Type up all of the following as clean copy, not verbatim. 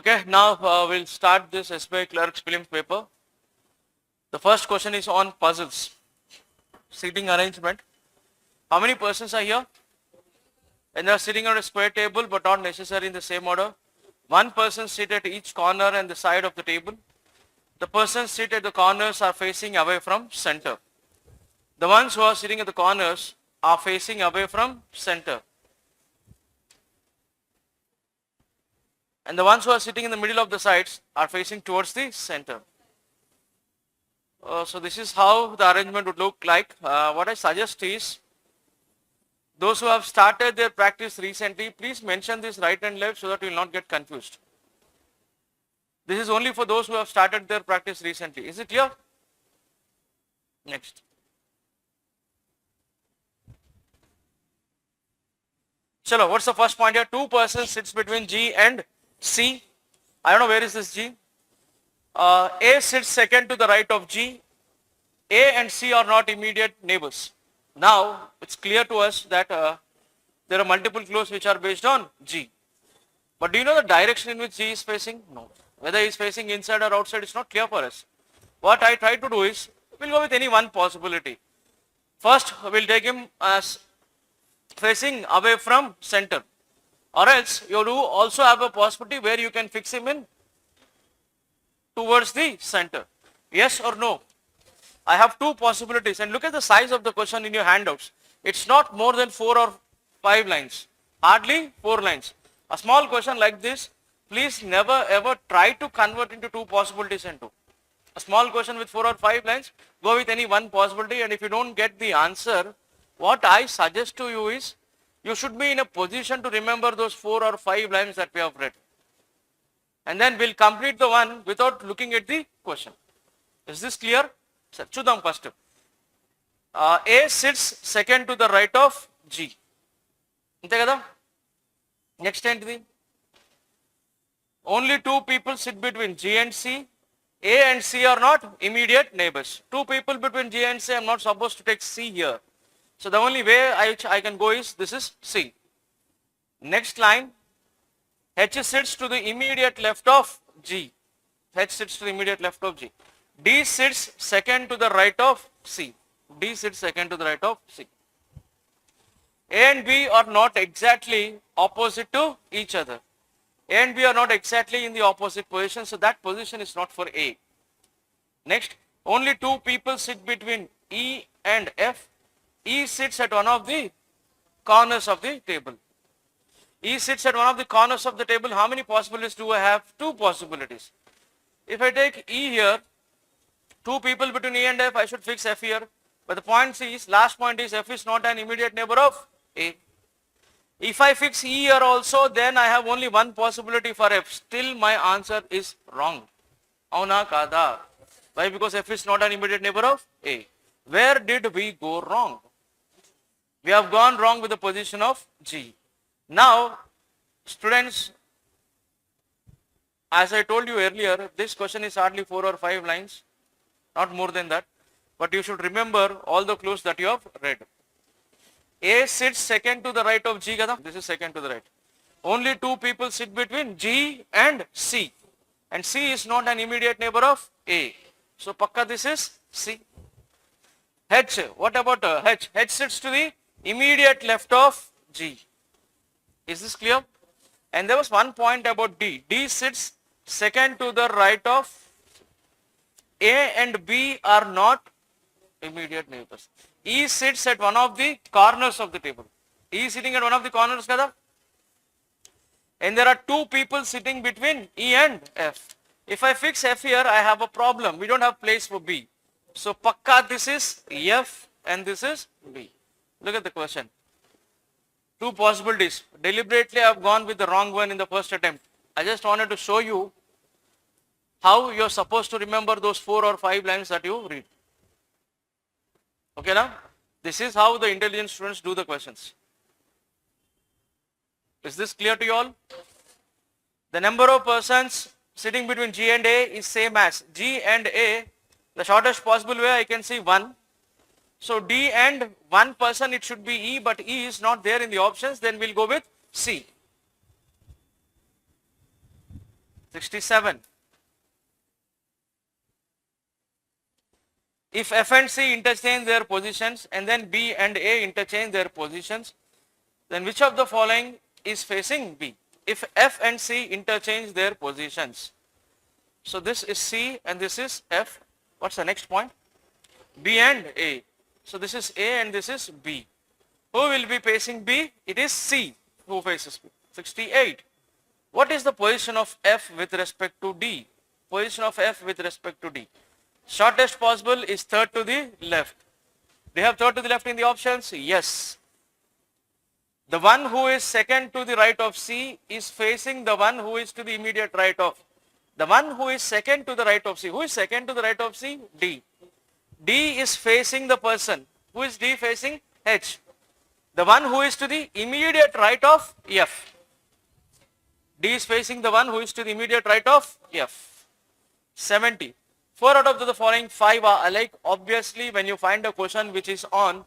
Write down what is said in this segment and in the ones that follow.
Okay, now we'll start this Sbi Clerk's Prelims paper. The first question is on puzzles. Seating arrangement. How many persons are here? And they are sitting on a square table but not necessarily in the same order. One person sit at each corner and the side of the table. The persons sit at the corners are facing away from center. The ones who are sitting at the corners are facing away from center. And the ones who are sitting in the middle of the sides are facing towards the center. So this is how the arrangement would look like. What I suggest is, those who have started their practice recently, please mention this right and left so that you will not get confused. This is only for those who have started their practice recently. Is it clear? Next. Chalo, what's the first point here? Two persons sits between G and C. I don't know where is this G. A sits second to the right of G. A and C are not immediate neighbors. Now, it's clear to us that there are multiple clues which are based on G. But do you know the direction in which G is facing? No. Whether he is facing inside or outside, it's not clear for us. What I try to do is, we'll go with any one possibility. First, we'll take him as facing away from center. Or else, you do also have a possibility where you can fix him in towards the center. Yes or no? I have two possibilities, and look at the size of the question in your handouts. It's not more than 4 or 5 lines, hardly 4 lines. A small question like this, please never ever try to convert into two possibilities into. A small question with 4 or 5 lines, go with any one possibility, and if you don't get the answer, what I suggest to you is, you should be in a position to remember those 4 or 5 lines that we have read. And then we'll complete the one without looking at the question. Is this clear? Chudam first. A sits second to the right of G. Next entity. Only two people sit between G and C. A and C are not immediate neighbors. Two people between G and C, I am not supposed to take C here. So the only way I can go is, this is C. Next line. H sits to the immediate left of G. H sits to the immediate left of G. D sits second to the right of C. D sits second to the right of C. A and B are not exactly opposite to each other. A and B are not exactly in the opposite position, so that position is not for A. Next, only two people sit between E and F. E sits at one of the corners of the table. E sits at one of the corners of the table. How many possibilities do I have? Two possibilities. If I take E here, two people between E and F, I should fix F here. But the point is, last point is, F is not an immediate neighbor of A. If I fix E here also, then I have only one possibility for F. Still my answer is wrong. Auna kada. Why? Because F is not an immediate neighbor of A. Where did we go wrong? We have gone wrong with the position of G. Now, students, as I told you earlier, this question is hardly 4 or 5 lines, not more than that. But you should remember all the clues that you have read. A sits second to the right of G, kada? This is second to the right. Only two people sit between G and C. And C is not an immediate neighbor of A. So, pakka this is C. H, what about H? H sits to the immediate left of G. Is this clear? And there was one point about D. D sits second to the right of A and B are not immediate neighbors. E sits at one of the corners of the table. E is sitting at one of the corners, kada? And there are two people sitting between E and F. If I fix F here, I have a problem. We don't have place for B. So, pakka this is F and this is B. Look at the question. Two possibilities. Deliberately I have gone with the wrong one in the first attempt. I just wanted to show you how you are supposed to remember those 4 or 5 lines that you read. Okay now? This is how the intelligent students do the questions. Is this clear to you all? The number of persons sitting between G and A is same as G and A. The shortest possible way I can see 1. So D and one person, it should be E, but E is not there in the options, then we'll go with C. 67. If F and C interchange their positions and then B and A interchange their positions, then which of the following is facing B? If F and C interchange their positions. So this is C and this is F. What's the next point? B and A. So this is A and this is B. Who will be facing B? It is C who faces B. 68. What is the position of F with respect to D? Position of F with respect to D. Shortest possible is third to the left. Do you have third to the left in the options? Yes. The one who is second to the right of C is facing the one who is to the immediate right of. The one who is second to the right of C. Who is second to the right of C? D. D is facing the person. Who is D facing? H. The one who is to the immediate right of F. D is facing the one who is to the immediate right of F. 70. 4 out of the following 5 are alike. Obviously, when you find a question which is on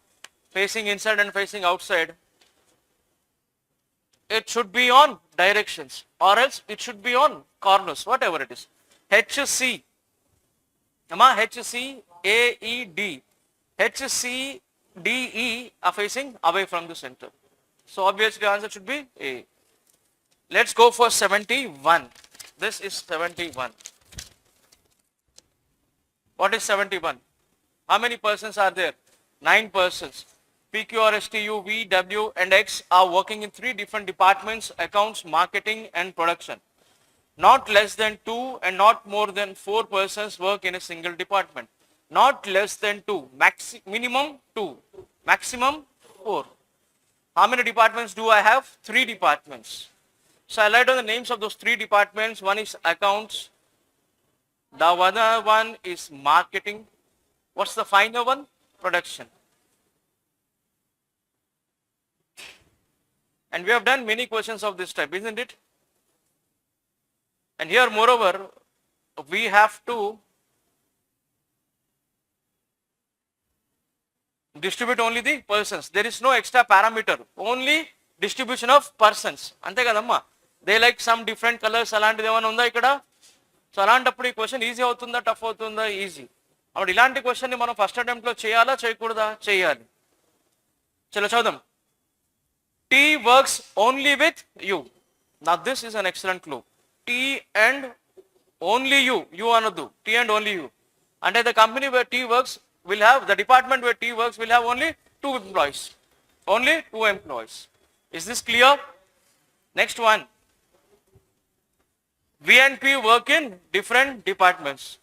facing inside and facing outside, it should be on directions or else it should be on corners, whatever it is. HC, HC, AED, HC, DE are facing away from the center. So obviously the answer should be A. Let's go for 71. This is 71. What is 71? How many persons are there? 9 persons. P, Q, R, S, T, U, V, W and X are working in 3 different departments: accounts, marketing and production. Not less than 2 and not more than 4 persons work in a single department. Not less than 2, minimum 2, maximum 4. How many departments do I have? 3 departments. So I write down the names of those 3 departments. One is accounts. The other one is marketing. What's the final one? Production. And we have done many questions of this type, isn't it? And here, moreover, we have to distribute only the persons. There is no extra parameter, only distribution of persons. Ante kadamma. They like some different colors. Alanti devana unda ikkada. So అలాంటప్పుడు ఈ question easy అవుతుందా, tough అవుతుందా? Easy. అప్పుడు ఇలాంటి question ని మనం first attempt లో చేయాలా, చేయకూడదా? చేయాలి. చలో చూద్దాం. T works only with you. Now this is an excellent clue. T and only you. You another. T and only you. And the company where T works will have, the department where T works will have only 2 employees. Only 2 employees. Is this clear? Next one. V and P work in different departments.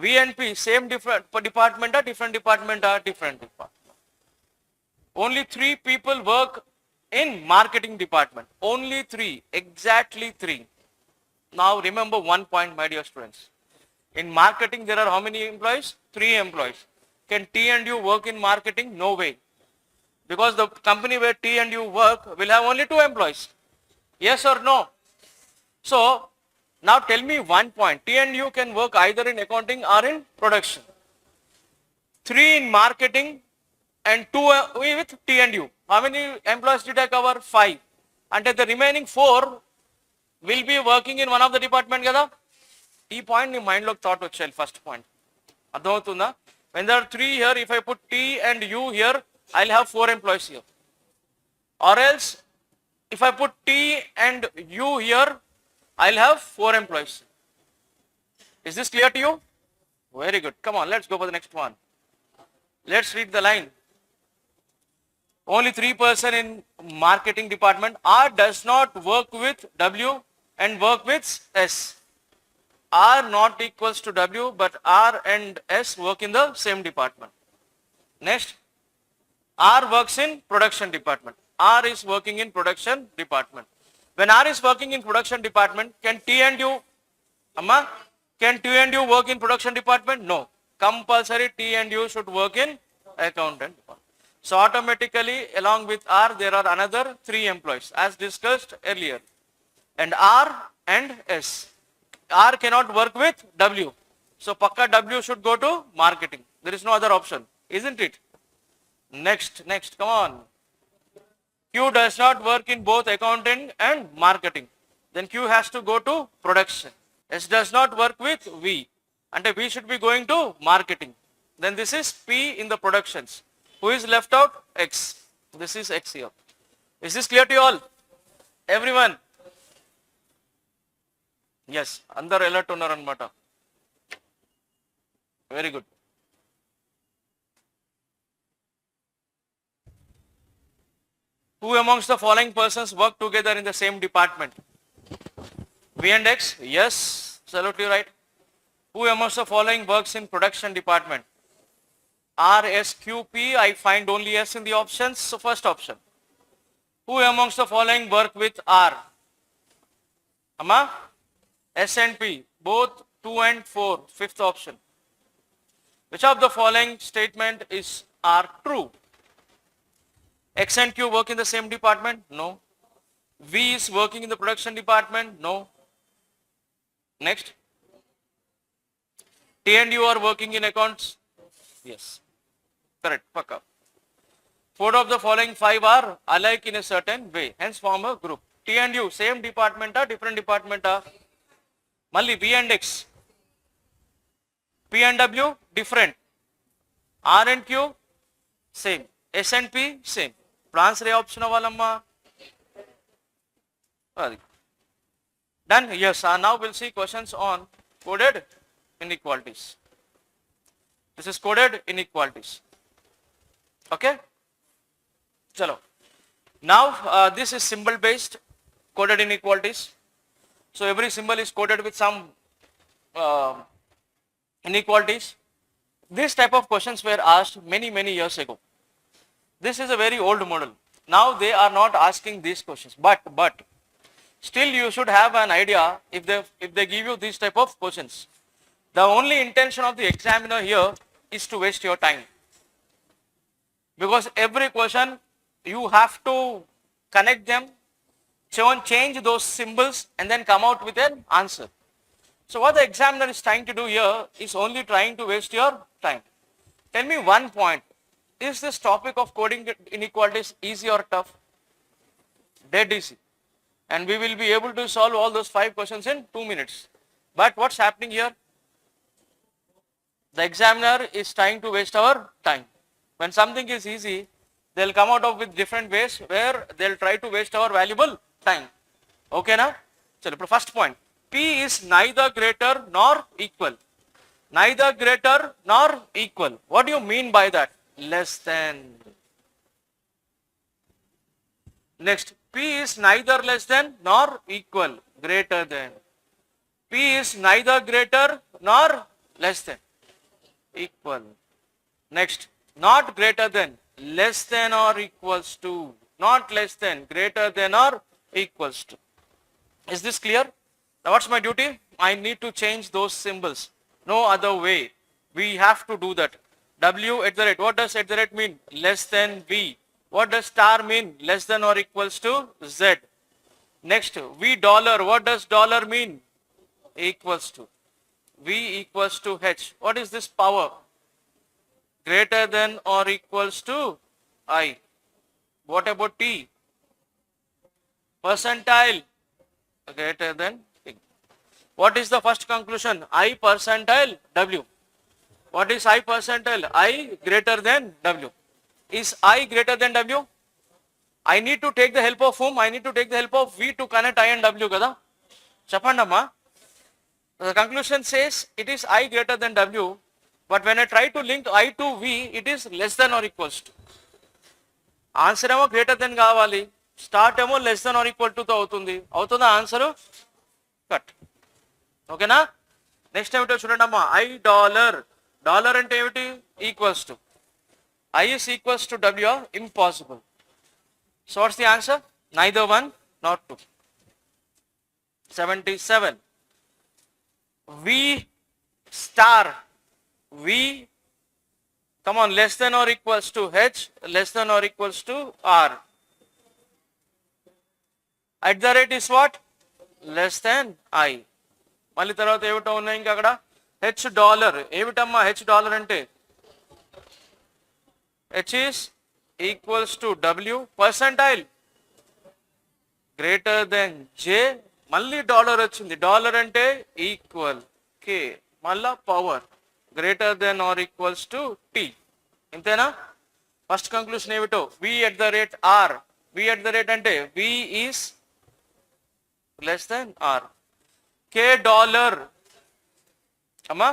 V and P, same different department or different department or different department. Only 3 people work in marketing department. Only 3, exactly 3. Now remember one point, my dear students. In marketing there are how many employees? 3 employees. Can T and U work in marketing? No way. Because the company where T and U work will have only 2 employees. Yes or no? So now tell me one point. T and U can work either in accounting or in production. 3 in marketing and 2 with T and U. How many employees did I cover? 5. And the remaining 4 will be working in one of the department kada. This point in mind log thought vachali first point. Adhautunda. When there are 3 here, if I put T and U here, I'll have 4 employees here. Or else, if I put T and U here, I'll have 4 employees. Is this clear to you? Very good. Come on, let's go for the next one. Let's read the line. Only 3 person in marketing department. R does not work with W and work with S. R not equals to W, but R and S work in the same department. Next, R works in production department. R is working in production department. When R is working in production department, can T and U, can T and U work in production department? No. Compulsory T and U should work in accountant department. So automatically along with R there are another 3 employees as discussed earlier. And R and S. R cannot work with W. So pakka W should go to marketing. There is no other option, isn't it? Next, come on. Q does not work in both accounting and marketing. Then Q has to go to production. S does not work with V. And V should be going to marketing. Then this is P in the productions. Who is left out? X. This is X here. Is this clear to you all? Everyone? Yes. Andar alert unnaranamata. Very good. Who amongst the following persons work together in the same department? V and X? Yes. Absolutely right. Who amongst the following works in production department? R, S, Q, P. I find only S in the options. So first option. Who amongst the following work with R? Amma? S and P. Both 2 and 4. Fifth option. Which of the following statement is are true? X and Q work in the same department? No. V is working in the production department? No. Next. T and U are working in accounts? Yes. Correct. Pakka. 4 of the following 5 are alike in a certain way. Hence form a group. T and U, same department or different department? Malli V and X. P and W, different. R and Q, same. S and P, same. Answer option avallamma. Done? Yes. Now we'll see questions on coded inequalities. This is coded inequalities. Okay? Chalo. Now this is symbol based coded inequalities. So every symbol is coded with some inequalities. This type of questions were asked many years ago. This is a very old model. Now they are not asking these questions, but still you should have an idea if they give you these type of questions. The only intention of the examiner here is to waste your time. Because every question you have to connect them, change those symbols and then come out with an answer. So what the examiner is trying to do here is only trying to waste your time. Tell me one point. Is this topic of coding inequalities easy or tough? Dead easy. And we will be able to solve all those 5 questions in 2 minutes. But what's happening here? The examiner is trying to waste our time. When something is easy, they'll come out with different ways where they'll try to waste our valuable time. Okay na? So first point. P is neither greater nor equal. Neither greater nor equal. What do you mean by that? Less than. Next, P is neither less than nor equal, greater than. P is neither greater nor less than, equal. Next, not greater than, less than or equals to, not less than, greater than or equals to. Is this clear? Now what's my duty? I need to change those symbols. No other way. We have to do that. W at the rate. What does at the rate mean? Less than V. What does star mean? Less than or equals to Z. Next, V dollar. What does dollar mean? Equals to. V equals to H. What is this power? Greater than or equals to I. What about T? Percentile. Greater than T. What is the first conclusion? I percentile W. What is I percentile? I greater than W. Is I greater than W? I need to take the help of whom? I need to take the help of V to connect I and W kada. Chapandamma. The conclusion says it is I greater than W, but when I try to link I to V, it is less than or equals to. Answer emo greater than kavali. Start emo less than or equal to avutundi. Avutunda answer? Cut. Okay na? Next time chudandamma. I dollar. Dollar ante eviti? Equals to. I is equals to W, impossible. So what's the answer? Neither one nor two. 77. V star. V, come on, less than or equals to H, less than or equals to R. At the rate is what? Less than I. మళ్ళీ తర్వాత ఏమిటో ఉన్నాయి ఇంకా అక్కడ H dollar. ఏమిటమ్మా H dollar అంటే? H is equals to W. Percentile greater than J మళ్ళీ dollar వచ్చింది. డాలర్ అంటే ఈక్వల్ కే, మళ్ళా power greater than R equals to T. ఇంతేనా? ఫస్ట్ కంక్లూషన్ ఏమిటో, V at the rate R. V at the rate అంటే V is less than R. K dollar అమ్మా,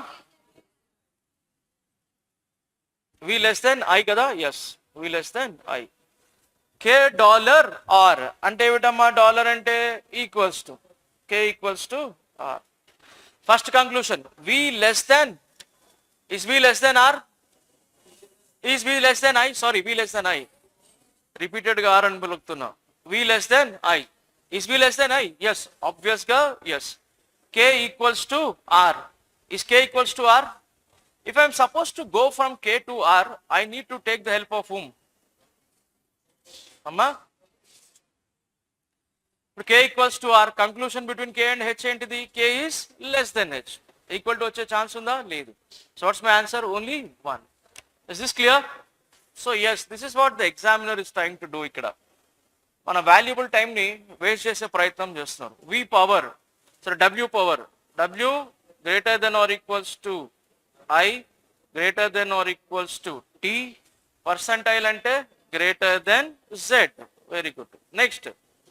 V less than I కదా? Yes, V less than I. K dollar R అంటే ఏమిటమ్మా? Dollar అంటే equals to K equals to R. First conclusion, V less than, is V less than R? Is V less than I? Sorry, V less than I. Repeated గా R అని పలుకుతున్నా. V less than I. Is V less than I? Yes, obvious గా yes. K equals to R. Is K equals to R? If I am supposed to go from K to R, I need to take the help of whom? Amma? K equals to R, conclusion between K and H ఏంటిది? K is less than H. Equal to వచ్చే chance ఉందా? లేదు. So what's my answer? Only 1. Is this clear? So yes, this is what the examiner is trying to do ఇక్కడ. మన valuable టైంని waste చేసే ప్రయత్నం చేస్తున్నారు. V power, so W power, W greater than or equals to I greater than or equals to T. Percentile అంటే greater than Z. Very good. Next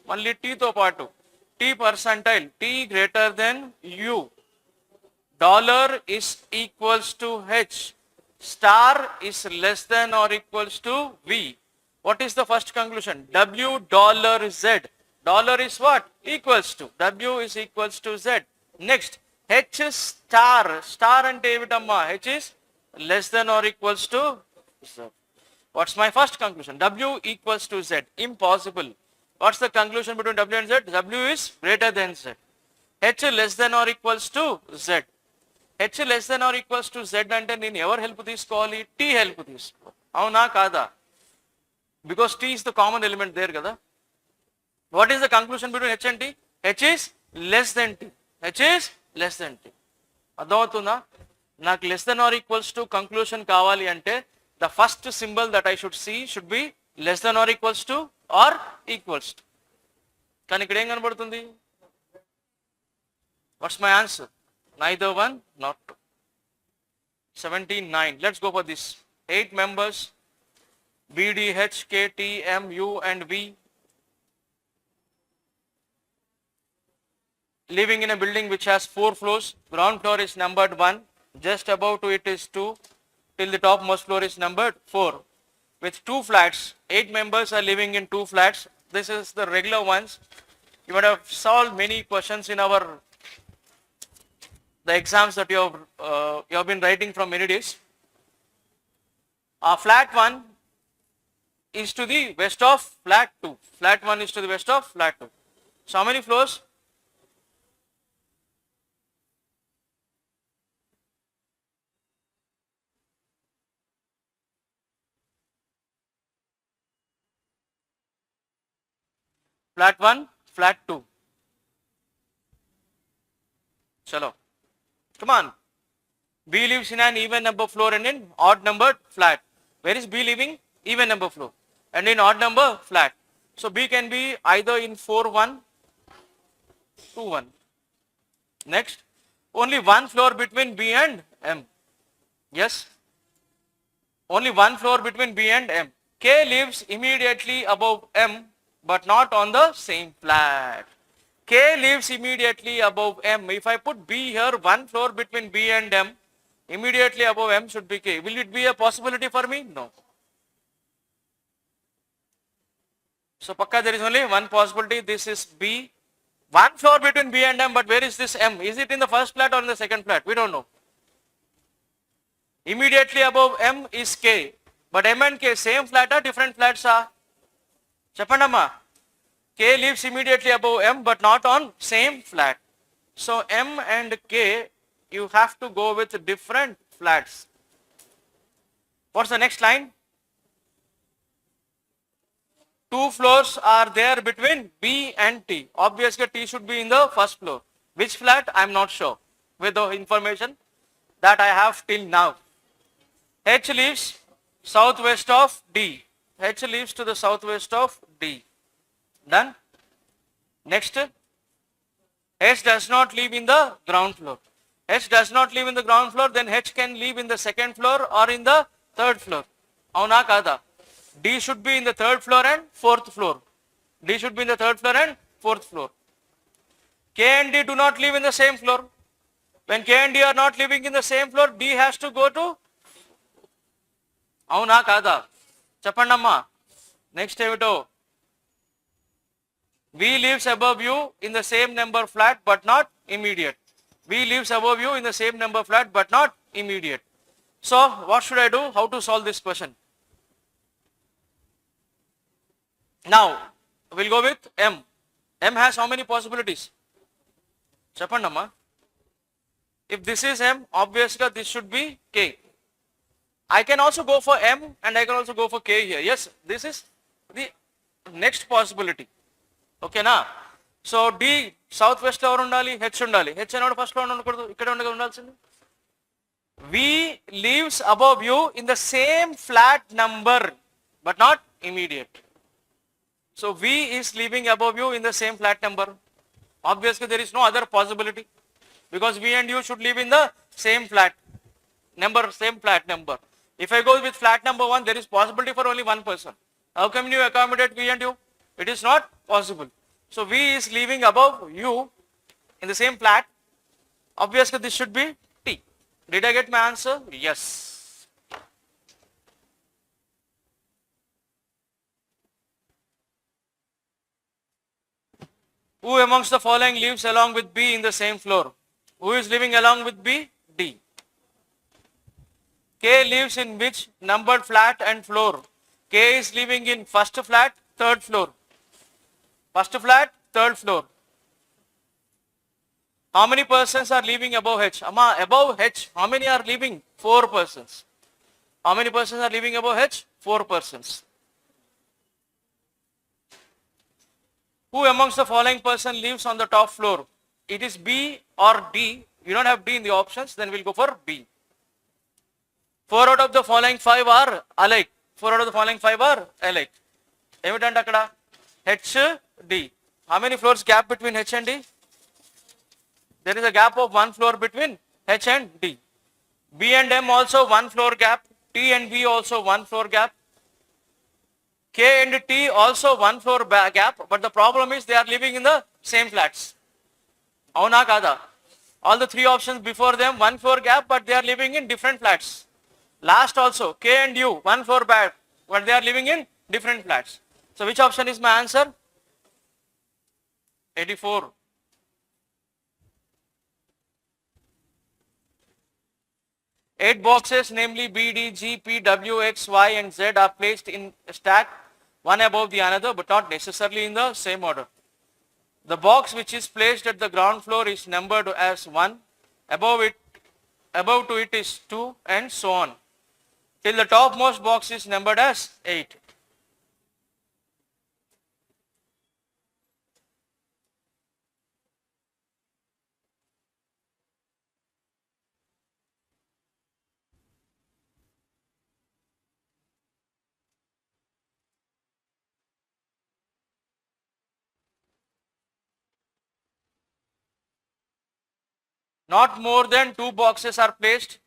మళ్ళీ T తో పాటు T percentile, T greater than U. Dollar is equals to H. Star is less than or equals to V. What is the first conclusion? W dollar Z. Dollar is what? Equals to. W is equals to Z. Next, H star. Star and ఏమిటమ్మా? H is less than or equals to Z. What's my first conclusion? W equals to Z. Impossible. What's the conclusion between W and Z? W is greater than Z. H less than or equals to Z. H less than or equals to Z అంటే నేను ఎవరు help తీసుకోవాలి? T help తీసుకో. అవునా కాదా? Because T is the common element there కదా. What is the conclusion between H and T? H is less than T. H is less than T. అర్థమవుతుందా? నాకు less than or equals to conclusion కావాలి అంటే the first symbol that I should see should be less than or equals to or equals to. కానీ ఇక్కడ ఏం కనబడుతుంది? What's my answer? Neither one, not two. 79. Let's go for this. 8 members, B, D, H, K, T, M, U and V, living in a building which has 4 floors. Ground floor is numbered 1. Just above to it is 2. Till the topmost floor is numbered 4. With 2 flats, 8 members are living in 2 flats. This is the regular ones. You might have solved many questions in the exams that you have been writing from many days. Flat 1 is to the west of flat 2. Flat 1 is to the west of flat 2. So how many floors? Flat 1, flat 2. Chalo. Come on. B lives in an even number floor and in odd numbered flat. Where is B living? Even number floor. And in odd number flat. So B can be either in 4-1, 2-1. Next. Only one floor between B and M. Yes. Only one floor between B and M. K lives immediately above M but not on the same flat. K lives immediately above M. If I put B here, one floor between B and M, immediately above M should be K. Will it be a possibility for me? No. So pakka there is only one possibility. This is B. One floor between B and M, but where is this M? Is it in the first flat or in the second flat? We don't know. Immediately above M is K. But M and K, same flat or different flats are? Chapandamma. K lives immediately above M but not on same flat. So M and K, you have to go with different flats. What's the next line? 2 floors are there between B and T. Obviously T should be in the first floor. Which flat? I'm not sure with the information that I have till now. H lives southwest of D. H lives to the southwest of D. Done. Next. H does not live in the ground floor. H does not live in the ground floor, then H can live in the second floor or in the third floor. Avuna kada? D should be in the third floor and fourth floor. D should be in the third floor and fourth floor. K and D do not live in the same floor. When K and D are not living in the same floor, D has to go to avuna kada? Chappandamma. Next evito. V lives above you in the same number flat but not immediate. V lives above you in the same number flat but not immediate. So what should I do? How to solve this question? Now we'll go with M. M has how many possibilities? Chappandamma. If this is M, obviously this should be K. I can also go for M and I can also go for K here. Yes, this is the next possibility. Okay na? So D southwest lo undali, H undali. H another first lo undakudu, ikkade undalsindi. V lives above you in the same flat number but not immediate. So V is living above you in the same flat number. Obviously there is no other possibility because V and you should live in the same flat number, same flat number. If I go with flat number 1, there is possibility for only one person. How can you accommodate V and you? It is not possible. So V is living above you in the same flat. Obviously this should be T. Did I get my answer? Yes. Who amongst the following lives along with B in the same floor? Who is living along with B? D. K lives in which numbered flat and floor? K is living in first flat, third floor. First flat, third floor. How many persons are living above H? Amma, above H, how many are living? 4 persons. How many persons are living above H? 4 persons. Who amongst the following person lives on the top floor? It is B or D. You don't have D in the options, then we'll go for B. 4 out of the following 5 are alike. 4 out of the following 5 are alike. Evident akkada? H, D. How many floors gap between H and D? There is a gap of 1 floor between H and D. B and M also 1 floor gap. T and V also 1 floor gap. K and T also 1 floor gap. But the problem is they are living in the same flats. Avuna kada? All the 3 options before them 1 floor gap, but they are living in different flats. Last also K and U 1 floor gap, but they are living in different flats. So which option is my answer? 84. Eight boxes, namely B, D, G, P, W, X, Y and Z are placed in a stack, one above the another, but not necessarily in the same order. The box which is placed at the ground floor is numbered as 1, above to it is 2 and so on, till the topmost box is numbered as 8. Not more than 2 boxes are placed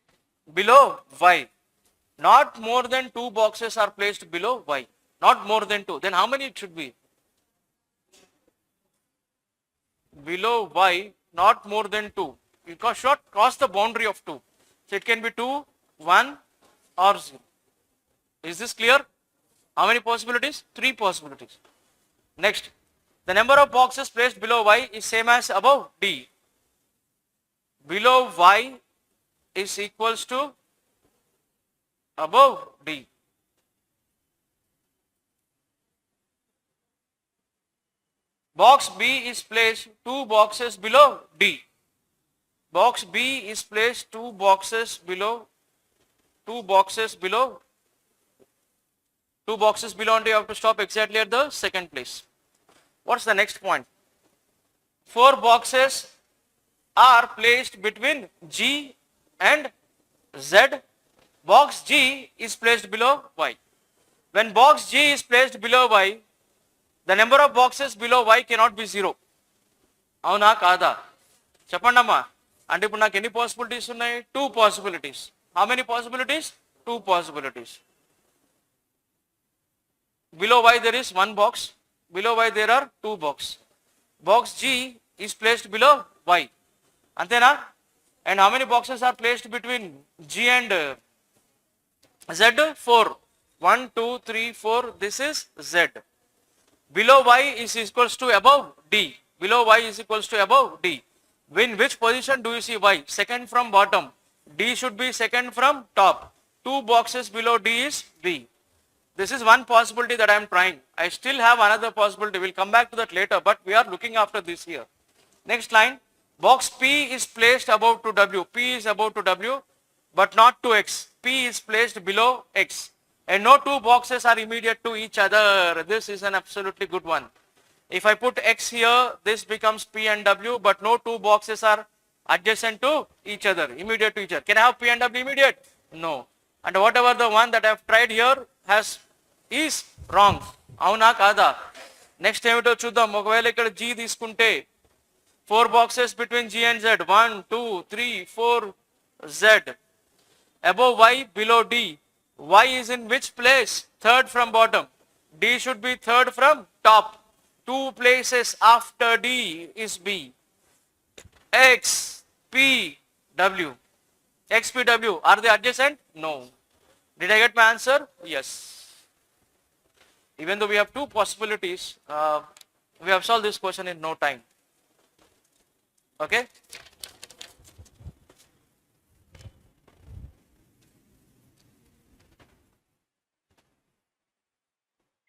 below Y. Not more than 2 boxes are placed below Y. Not more than 2. Then how many it should be? Below Y, not more than 2. You should cross the boundary of 2. So it can be 2, 1 or 0. Is this clear? How many possibilities? 3 possibilities. Next, the number of boxes placed below Y is same as above D. Below Y is equals to above D. Box B is placed 2 boxes below D. Box B is placed 2 boxes below, and you have to stop exactly at the second place. What's the next point? 4 boxes are placed between G and Z. Box G is placed below Y. When box G is placed below Y, the number of boxes below Y cannot be 0. అవునా కాదా? చెప్పండి అమ్మా. అంటే ఇప్పుడు నాకు ఎన్ని possibilities ఉన్నాయి? 2 possibilities. How many possibilities? 2 possibilities. Below y there is 1 box. Below y there are 2 box. Box G is placed below y. Antena? And how many boxes are placed between G and Z? 4. 1, 2, 3, 4. This is Z. Below y is equals to above D. Below y is equals to above D. In which position do you see y? Second from bottom. D should be second from top. 2 boxes below D is B. This is one possibility that I am trying. I still have another possibility. We'll come back to that later, but we are looking after this here. Next line. Box P is placed above to W. P is above to W, but not to X. P is placed below X. And no 2 boxes are immediate to each other. This is an absolutely good one. If I put X here, this becomes P and W, but no 2 boxes are adjacent to each other, immediate to each other. Can I have P and W immediate? No. And whatever the one that I have tried here is wrong. అవునా కాదా? Next ఏమిటో చూద్దాం. ఒకవేళ ఇక్కడ G తీసుకుంటే 4 boxes between G and Z. 1, 2, 3, 4 Z. Above Y, below D. Y is in which place? Third from bottom. D should be third from top. 2 places after D is B. X, P, W. X, P, W. Are they adjacent? No. Did I get my answer? Yes. Even though we have 2 possibilities, we have solved this question in no time. Okay?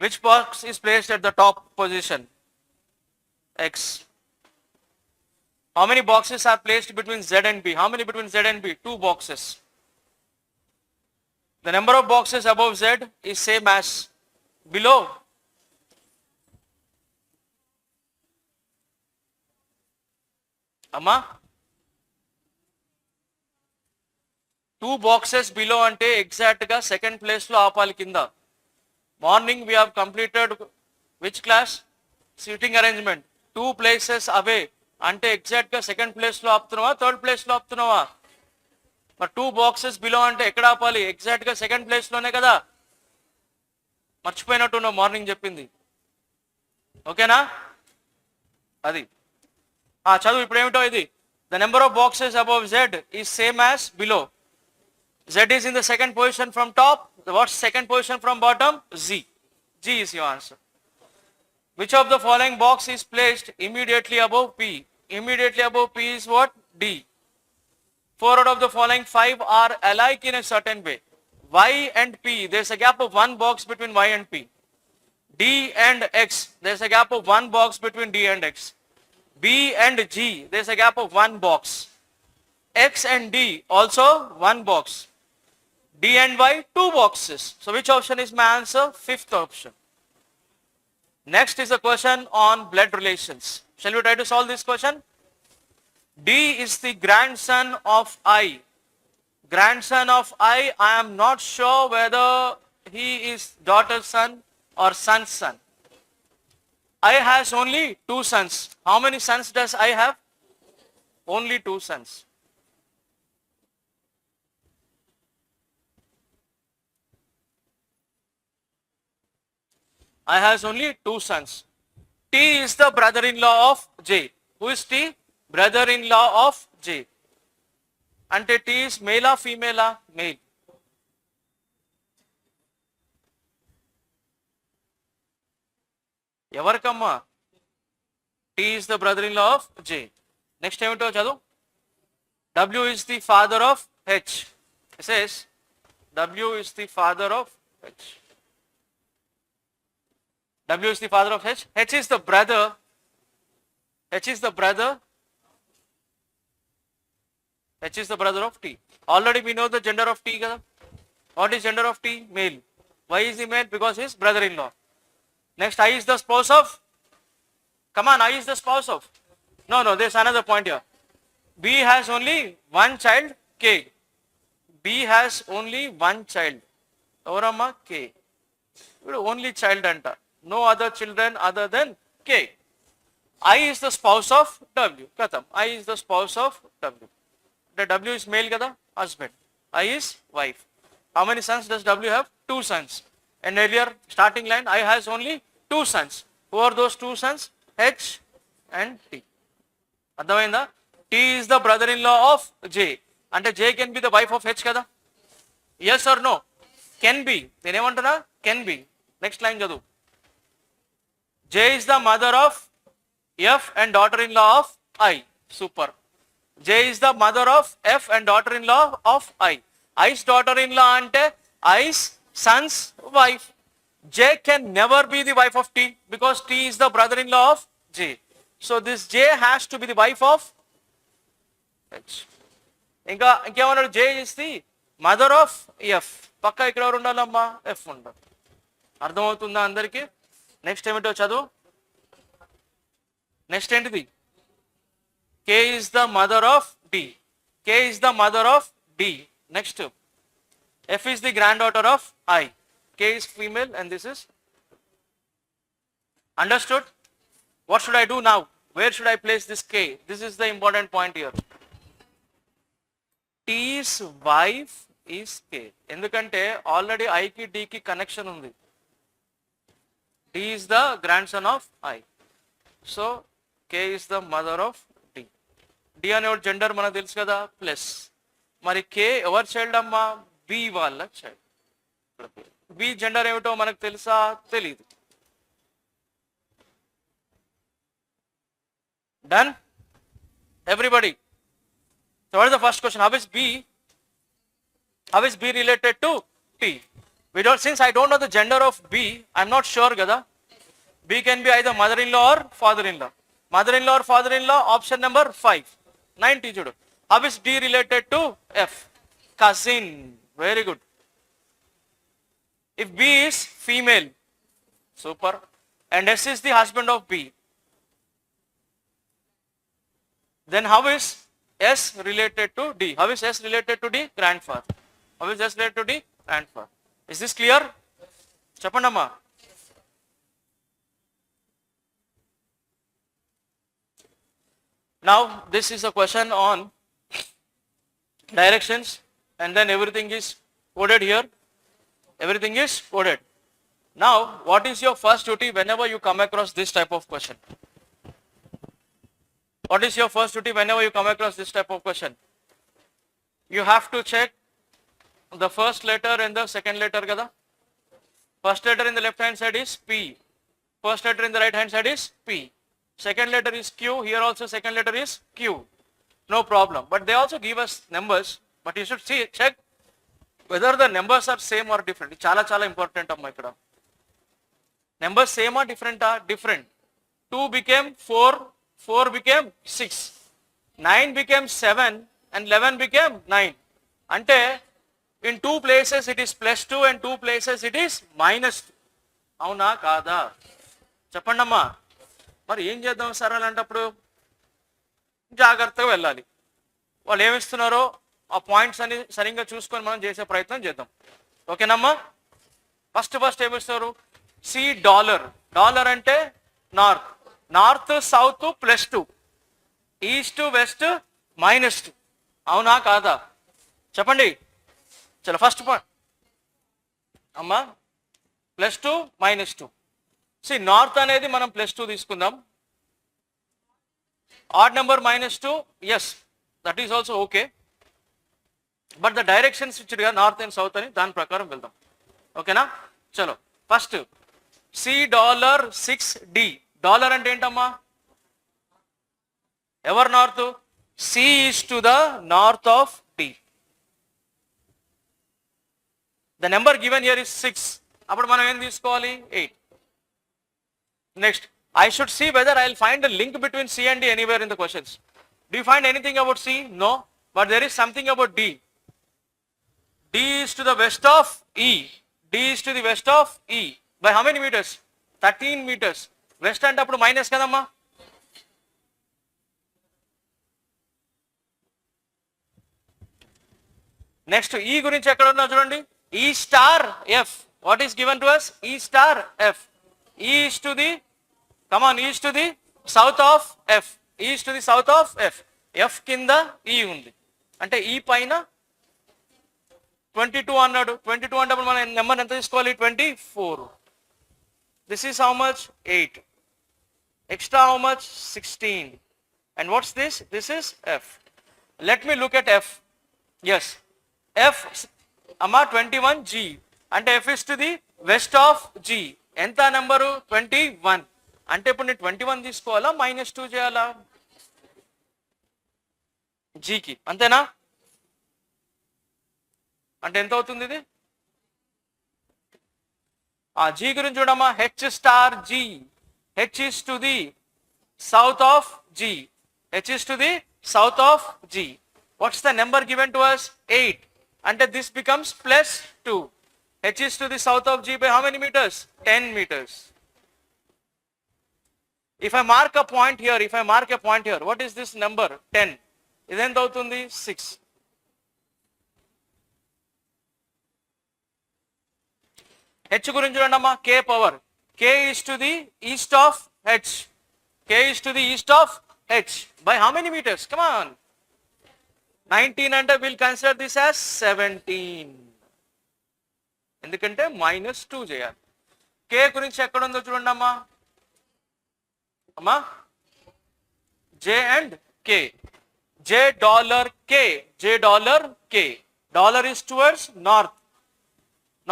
Which box is placed at the top position? X. How many boxes are placed between Z and B? How many between Z and B? 2 boxes. The number of boxes above Z is same as below. Amma? 2 boxes below ante exact ga second place lo aapali kinda. Morning we have completed which class? Seating arrangement. 2 places away ante exact ga second place lo aaptunava, third place lo aaptunava. But 2 boxes below ante ekkada aapali? Exact ga second place lone kada. మర్చిపోయినట్టు morning చెప్పింది. ఓకేనా? అది చదువు. ఇప్పుడు ఏమిటో ఇది. The number of boxes above Z is same as below. Z is in the second position from top. What's second position from bottom? Z. G is your answer. Which of the following box is placed immediately above P? Immediately above P is what? D. 4 out of the following 5 are alike in a certain way. Y and P, there's a gap of 1 box between Y and P. D and X, there's a gap of 1 box between D and X. B and G, there's a gap of 1 box. X and D, also 1 box. D and Y, 2 boxes. So which option is my answer? 5th option. Next is a question on blood relations. Shall we try to solve this question? D is the grandson of I. Grandson of I am not sure whether he is daughter's son or son's son. I has only 2 sons. How many sons does I have? Only 2 sons. I has only 2 sons. T is the brother-in-law of J. Who is T? Brother-in-law of J. అంటే T is male or female? Male. ఎవరికమ్మా? T is the brother-in-law of J. Next ఏమిటో చదువు. W is the father of H. It says W is the father of H. W is the father of H. H is the brother. H is the brother. H is the brother of T. Already we know the gender of T. What is gender of T? Male. Why is he male? Because he is brother-in-law. Next, I is the spouse of. Come on, I is the spouse of. No, there's another point here. B has only 1 child, K. B has only 1 child. Evaramma? K. Only child anta. No other children other than K. I is the spouse of W. Katham. I is the spouse of W. The W is male kada, husband. I is wife. How many sons does W have? 2 sons. And earlier starting line, I has only 2 sons. Who are those 2 sons? H and T. అర్థమైందా? T is the brother-in-law of J. అంటే J can be the wife of H కదా? Yes or no? Can be. నేనేమంటున్నా? Can be. Next line చదువు. J is the mother of F and daughter-in-law of I. Super. J is the mother of F and daughter-in-law of I. I's daughter-in-law ante I's son's wife. J can never be the wife of T because T is the brother-in-law of J. So this J has to be the wife of H. ఇంకేమన్నాడు? J is the mother of F. పక్క ఇక్కడ ఎవరు ఉండాలమ్మా? F ఉండాలి. అర్థమవుతుందా అందరికి? Next ఏమిటో చదువు. Next ఏంటిది? K is the mother of D. K is the mother of D. Next, F is the granddaughter of I. K is female and this is understood. What should I do now? Where should I place this K? This is the important point here. T's wife is K. ఎందుకంటే already I కి D కి connection ఉంది. D is the grandson of I. So K is the mother of D. D అనే gender మనకు తెలుసు కదా, plus. మరి K ఎవరి చైల్డ్ అమ్మా? B వాళ్ళ చైల్డ్. B జెండర్ ఏమిటో మనకు తెలుసా? తెలీదు. Done? Everybody. So what is the first question? How is B related to T? Since I don't know the gender of B, I'm not sure kada. B can be either mother-in-law or father-in-law. Mother-in-law or father-in-law, option number 5. 90 chudu. How is D related to F? Cousin. Very good. If B is female, super, and S is the husband of B, then how is S related to D? How is S related to D? Grandfather. How is S related to D? Grandfather. Is this clear? Chapandamma. Now this is a question on directions and then everything is coded here. Everything is coded. Now what is your first duty whenever you come across this type of question? What is your first duty whenever you come across this type of question? You have to check the first letter and the second letter kada. First letter in the left hand side is P. First letter in the right hand side is P. Second letter is Q. Here also second letter is Q. No problem. But they also give us numbers. But you should check whether the numbers are same or different. Chala important amma ikkada. Numbers same or different are different. 2 became 4, 4 became 6, 9 became 7 and 11 became 9. Ante in 2 places it is +2 and 2 places it is -2. Avuna kada? Cheppandamma. మరి ఏం చేద్దాం sir అలాంటప్పుడు? జాగ్రత్తగా వెళ్ళాలి. వాళ్ళు ఏమిస్తున్నారో ఆ points అని సరిగ్గా చూసుకొని మనం చేసే ప్రయత్నం చేద్దాం. ఓకేనమ్మా? ఫస్ట్ ఏమిస్తారు? $. డాలర్ అంటే north. North south +2, east west -2. అవునా కాదా? చెప్పండి. చలో ఫస్ట్ పాయింట్ అమ్మా, +2 -2. నార్త్ అనేది మనం +2 తీసుకుందాం. Odd number -2, yes, that is also okay. But the directions ఇచ్చిగా నార్త్ అండ్ సౌత్ అని దాని ప్రకారం వెళ్దాం. ఓకేనా? చలో ఫస్ట్ $6D. డాలర్ అంటే ఏంటమ్మా? ఎవరు north? C is to the north of D. The number given here is 6. అప్పుడు మనం ఏం తీసుకోవాలి? 8. Next, I should see whether I will find a link between C and D anywhere in the questions. Do you find anything about C? No. But there is something about D. D is to the west of E. D is to the west of E. By how many meters? 13 meters. West అంటే అప్పుడు minus కదమ్మా? Next E గురించి ఎక్కడ ఉన్నా చూడండి. E*F. What is given to us? E*F. E is to the, come on, E is to the south of F, is to the south of F. F కింద ఈ ఉంది అంటే ఈ పైన 22 అన్నాడు. 22 అంటే మన నెంబర్ ఎంత తీసుకోవాలి? 24. This is how much? 8. Extra how much? 16. And what's this? This is F. Let me look at F. Yes. F, amma 21G. And F is to the west of G. Enta number 21. అంటే ఇప్పుడు నేను 21 తీసుకోవాలా -2 చేయాలా జీకి? అంతేనా? అంటే ఎంత అవుతుంది ఇది? ఆ జీ గురించి చూడమ్మా. H star G. H is to the south of G. H is to the south of G. What's the number given to us? 8. And this becomes +2. H is to the south of G by how many meters? 10 meters. If I mark a point here, what is this number? 10. Is ఎంత అవుతుంది? 6. H గురించి చూడండమ్మా. K power. K is to the east of H. K is to the east of H. By how many meters? Come on. 19 and we'll consider this as 17. ఎందుకంటే -2 చేయాలి. K గురించి ఎక్కడ ఉందో చూడండి అమ్మా. అమ్మా J and K. $K. $K. Dollar is towards north.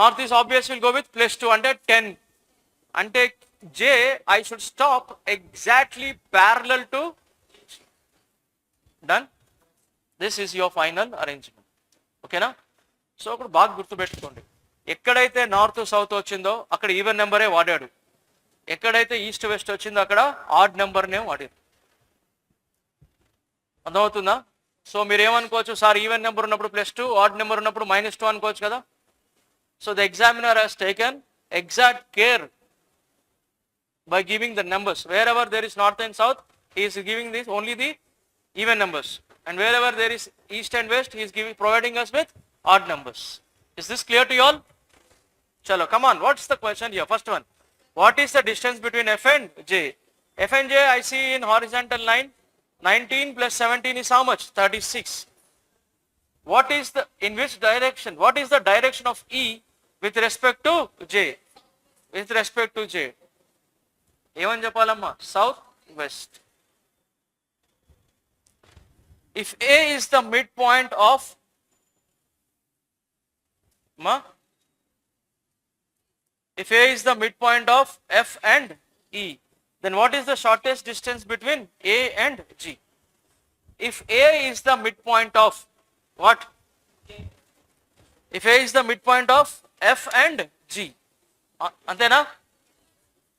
North is obvious, we'll go with +2 అంటే 10. అంటే J, I should stop exactly parallel to. Done. This is your final arrangement. ఓకేనా? సో అక్కడ బాగా గుర్తుపెట్టుకోండి. ఎక్కడైతే నార్త్ సౌత్ వచ్చిందో అక్కడ even నెంబరే వాడాడు. ఎక్కడైతే ఈస్ట్ వెస్ట్ వచ్చిందో అక్కడ ఆడ్ నెంబర్నే వాడారు. అర్థమవుతుందా? సో మీరు ఏమనుకోవచ్చు, సార్ ఈవెన్ నెంబర్ ఉన్నప్పుడు +2, ఆడ్ నెంబర్ ఉన్నప్పుడు -2 అనుకోవచ్చు కదా. So the examiner has taken exact care by giving the numbers. Wherever there is north and south, he is giving this only the even numbers, and wherever there is east and west, he is providing us with odd numbers. Is this clear to you all? Chalo, come on. What's the question here? First one, what is the distance between F and J? F and J I see in horizontal line. 19 plus 17 is how much? 36. What is the, in which direction? What is the direction of E with respect to J? With respect to J, ఏమని చెప్పాలమ్మా? South west. If A is the midpoint of if A is the midpoint of F and E, then what is the shortest distance between A and G? If A is the midpoint of what? If A is the midpoint of F and G, antena?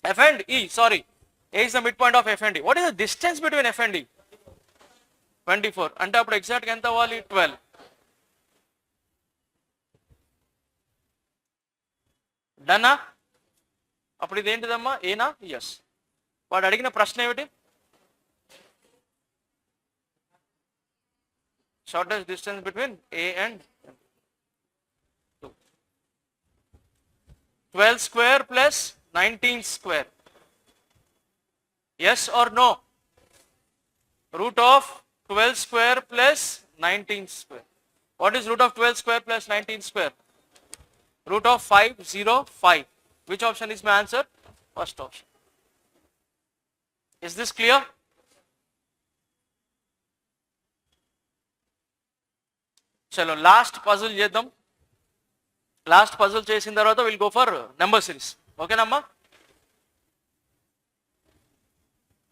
F and E, sorry. A is the midpoint of F and E. What is the distance between F and E? 24. అంటే అప్పుడు ఎగ్జాక్ట్గా ఎంత అవ్వాలి? 12. డన్నా? అప్పుడు ఇది ఏంటిదమ్మా? ఏనా? Yes. వాడు అడిగిన ప్రశ్న ఏమిటి? Shortest distance between A and 12 square plus 19 square. Yes or no? Root of 12 square plus 19 square. What is root of 12 square plus 19 square? Root of 505. Which option is my answer? First option. Is this clear? Chalo, last puzzle చేద్దాం. Last puzzle చేసిన తర్వాత we'll go for number series. Okay namma?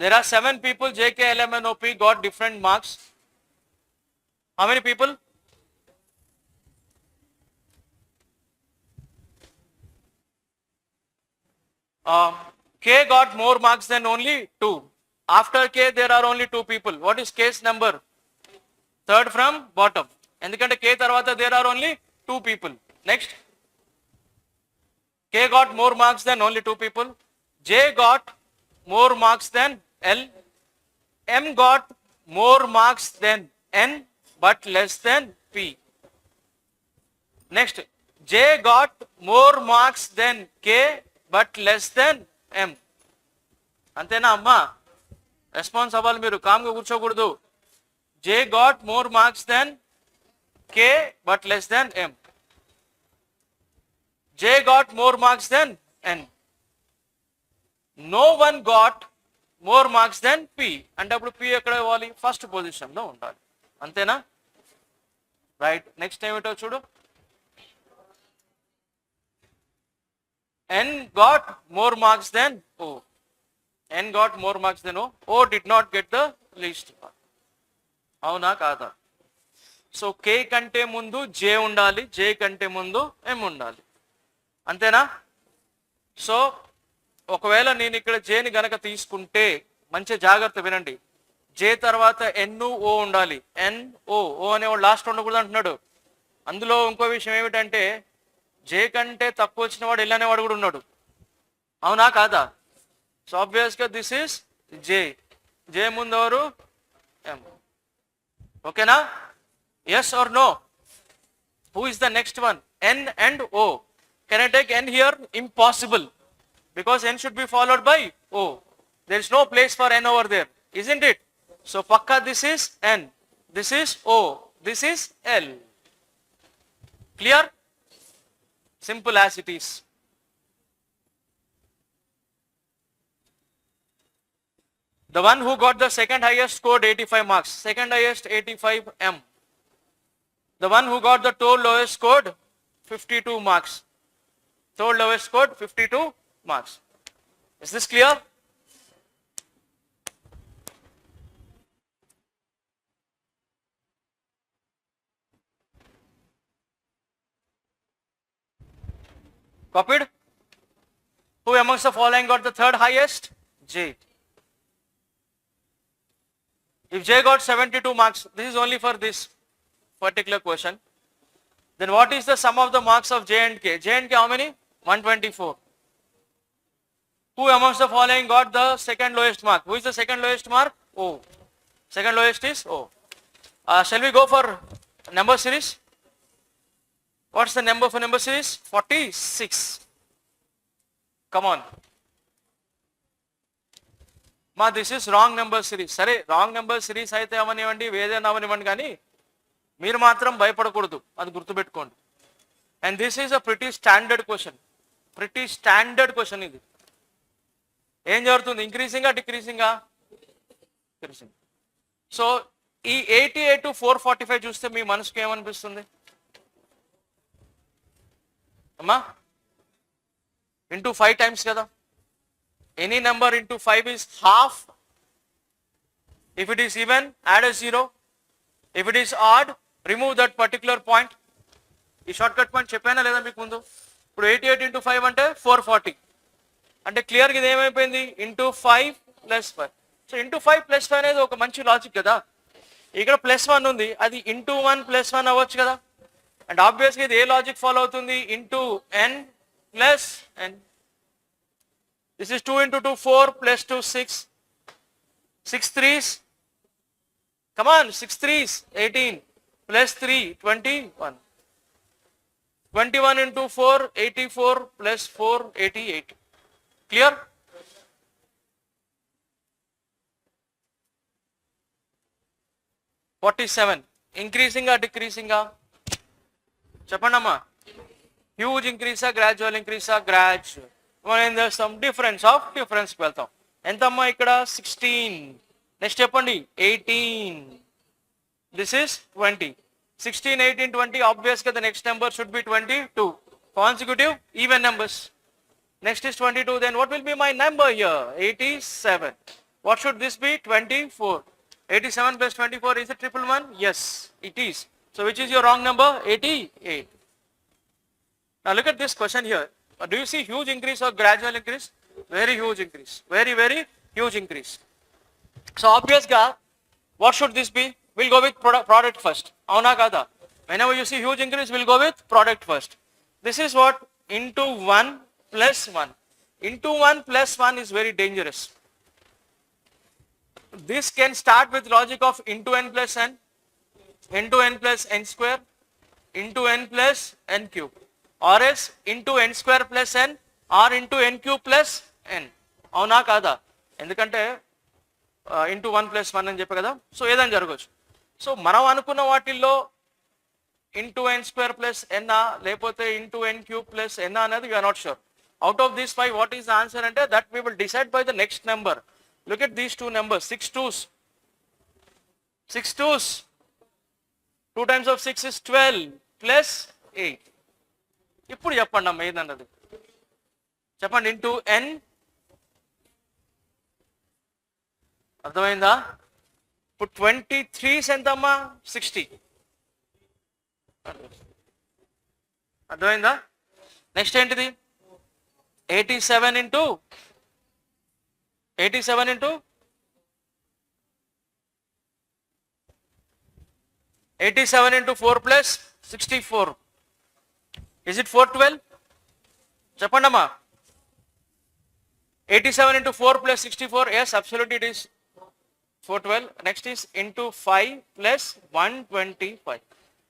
There are 7 people, JK, LM and OP got different marks. How many people? K got more marks than only 2. After K, there are only 2 people. What is K's number? Third from bottom. ఎందుకంటే K తర్వాత there are only 2 people. Next. K got more marks than only 2 people. J got more marks than L. M got more marks than N but less than P. Next, J got more marks than K but less than M. Antena amma? Response అవ్వాలి, మీరు కామ్గా కూర్చోకూడదు. J got more marks than K but less than M. J got more marks than N. No one got more marks than P. అంటే అప్పుడు P ఎక్కడ ఇవ్వాలి? First పొజిషన్లో ఉండాలి. అంతేనా? రైట్. నెక్స్ట్ ఏమిటో చూడు. N got more marks than O. N got more marks than O. O did not get the least mark. అవునా కాదా? సో K కంటే ముందు J ఉండాలి, J కంటే ముందు M ఉండాలి. అంతేనా? సో ఒకవేళ నేను ఇక్కడ Jని గనక తీసుకుంటే మంచి జాగ్రత్త వినండి. J తర్వాత NO ఉండాలి. NO అనేవాడు లాస్ట్ ఉండకూడదు అంటున్నాడు. అందులో ఇంకో విషయం ఏమిటంటే J కంటే తక్కువ వచ్చిన వాడు L అనేవాడు కూడా ఉన్నాడు. అవునా కాదా? సో ఆబ్వియస్గా దిస్ ఈస్ J ముందు ఎవరు? M. ఓకేనా? S R no? Who is the next one? N and O. Can I take N here? Impossible. Because N should be followed by O. There is no place for N over there. Isn't it? So pakka this is N. This is O. This is L. Clear? Simple as it is. The one who got the second highest scored 85 marks. Second highest 85 M. The one who got the third lowest scored 52 marks. Third lowest scored 52 marks. Is this clear? Copied? Who amongst the following got the third highest? J. If J got 72 marks, this is only for this particular question. Then what is the sum of the marks of J and K? J and K how many? 124. Who amongst the following got the second lowest mark? Who is the second lowest mark? O. Second lowest is O. Shall we go for number series? What's the number for number series? 46. Come on. మా this is wrong number series. సరే, wrong number series అయితే అవనివ్వండి, ఏదైనా అవనివ్వండి, కానీ మీరు మాత్రం భయపడకూడదు, అది గుర్తుపెట్టుకోండి. And this is a pretty standard question. Pretty standard question ఇది. ఏం జరుగుతుంది? ఇంక్రీజింగా డిక్రీజింగా? ఇంక్రీజింగ్. సో ఈ 88 to 445 చూస్తే మీ మనసుకు ఏమనిపిస్తుంది అమ్మా? ఇంటూ 5 times కదా. Any number into 5 is half. If it is even, add a 0. If it is odd, remove that particular point. ఈ షార్ట్ కట్ పాయింట్ చెప్పానా లేదా మీకు ముందు? ఇప్పుడు 88 into 5 అంటే 440. అంటే క్లియర్గా ఇది ఏమైపోయింది? ఇంటూ 5 + 5. సో ఇంటూ 5 + 5 అనేది ఒక మంచి లాజిక్ కదా. ఇక్కడ +1 ఉంది, అది ఇంటూ 1 + 1 అవ్వచ్చు కదా. అండ్ ఆబ్వియస్గా ఇది ఏ లాజిక్ ఫాలో అవుతుంది? Into n + n. This is 2 into 2, 4 + 2, 6. 6 3s. Come on, 6 3s, 18 + 3, 21. 21 into 4, 84 + 4, 88. Clear? $47. Increasing or decreasing? Chapandamma. Huge increase, gradual increase, gradual. When there's some difference కి వెళ్తాం. ఎంతమ్మా ఇక్కడ? 16. నెక్స్ట్ చెప్పండి. 18. This is 20. 16, 18, 20. ఆబ్వియస్గా the next number should be 22. Consecutive even numbers. Next is 22. Then what will be my number here? 87. What should this be? 24. 87 + 24 is it 111? Yes, it is. So which is your wrong number? 88. Now look at this question here. Do you see huge increase or gradual increase? Very huge increase. Very, very huge increase. So obviously, what should this be? We'll go with product first. Avuna kada? Whenever you see huge increase, we'll go with product first. This is what? Into 1 + 1. Into 1 + 1 is very dangerous. This can start with logic of into n + n, into n + n square, into n + n cube. Or else into n square + n or into n cube + n. అవునా కాదా? ఎందుకంటే into 1 + 1 అని చెప్పి కదా. So ఏదైనా జరగవచ్చు. So మనం అనుకున్న వాటిల్లో ఇంటూ n² + n లేకపోతే ఇంటూ n³ + n అనేది we are not sure. Out of these 5, what is the answer అంటే that we will decide by the next number. Look at these two numbers, 6 2s. 6 2s. 2 times of 6 is 12 + 8. ఇప్పుడు చెప్పండి అమ్మ ఏదన్నది చెప్పండి. Into n అర్థమైందా? ఇప్పుడు 23 ఎంతమ్మా? 60. అర్థమైందా? Next ఏంటిది? 87 into 87 into 87 into 4 plus 64. Is it 412? చెప్పండమ్మా. 87 into 4 plus 64. Yes, absolutely it is 412. Next is into 5 plus 125.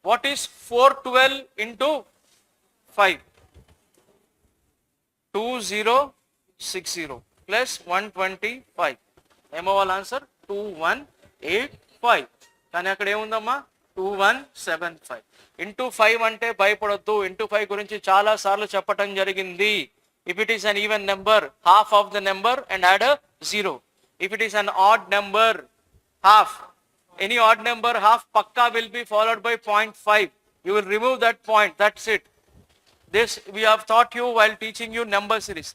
What is 412 into 5? 2060 plus 125. ఏమో వాళ్ళ ఆన్సర్ 2185. కానీ అక్కడ ఏముందమ్మా 2175. ఇంటూ 5 అంటే భయపడొద్దు. ఇంటూ 5 గురించి చాలా సార్లు చెప్పటం జరిగింది. If it is an even number, half of the number and add a 0. If it is an odd number, half. Any odd number, half pakka will be followed by 0.5. You will remove that point. That's it. This we have taught you while teaching you number series.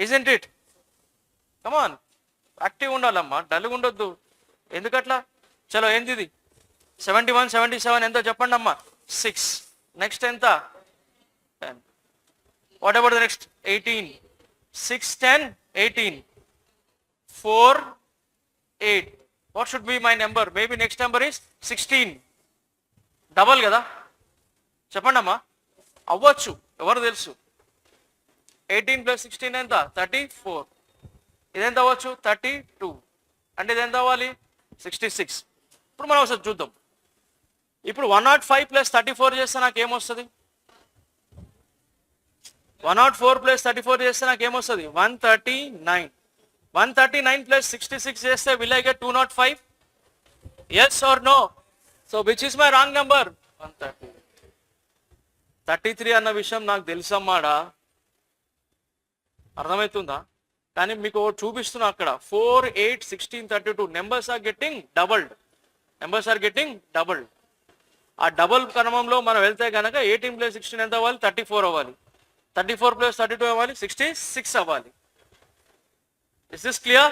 Isn't it? Come on. Active ఉండాలమ్మా, డల్గా ఉండొద్దు. ఎందుకట్లా? చలో ఏంటిది? 71 77 ఎంత చెప్పండి అమ్మా? 6. Next ఎంత? 10. What about the next? 18. 6 10 18. 4 8. What should be my number? Maybe next number is 16. Double కదా? చెప్పండి అమ్మా. అవ్వచ్చు, ఎవరు తెలుసు. 18 + 16 ఎంత? 34. ఇదెంత అవ్వచ్చు? 32. అంటే ఇదెంత అవ్వాలి? 66. ఇప్పుడు మనం ఒకసారి చూద్దాం. ఇప్పుడు 105 + 34 చేస్తే నాకు ఏమొస్తుంది? 104 + 34 చేస్తే నాకు ఏమొస్తుంది? 139. 139 + 66 చేస్తే will I get 205? Yes or no? So which is my wrong number? 130. 33 అన్న విషయం నాకు తెలుసమ్మాడా, అర్థమవుతుందా? కానీ మీకు చూపిస్తున్నా అక్కడ 4 8 16 32 నెంబర్స్ ఆర్ గెట్టింగ్ డబల్డ్. ఆ డబుల్ క్రమంలో మనం వెళ్తే కనుక 18 + 16 ఎంత అవ్వాలి? 34 అవ్వాలి. 34 + 32 అవ్వాలి, 66 అవ్వాలి. Is this clear?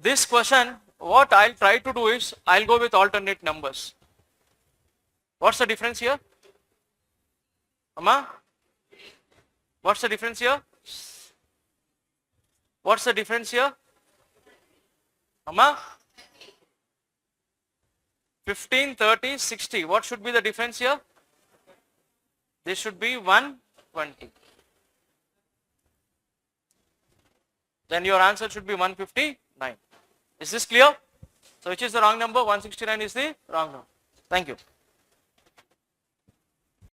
This question, what I'll try to do is, I'll go with alternate numbers. What's the difference here? Amma? What's the difference here? What's the difference here? Amma? 15, 30, 60. What should be the difference here? This should be 120. Then your answer should be 159. Is this clear? So which is the wrong number? 169 is the wrong number. Thank you.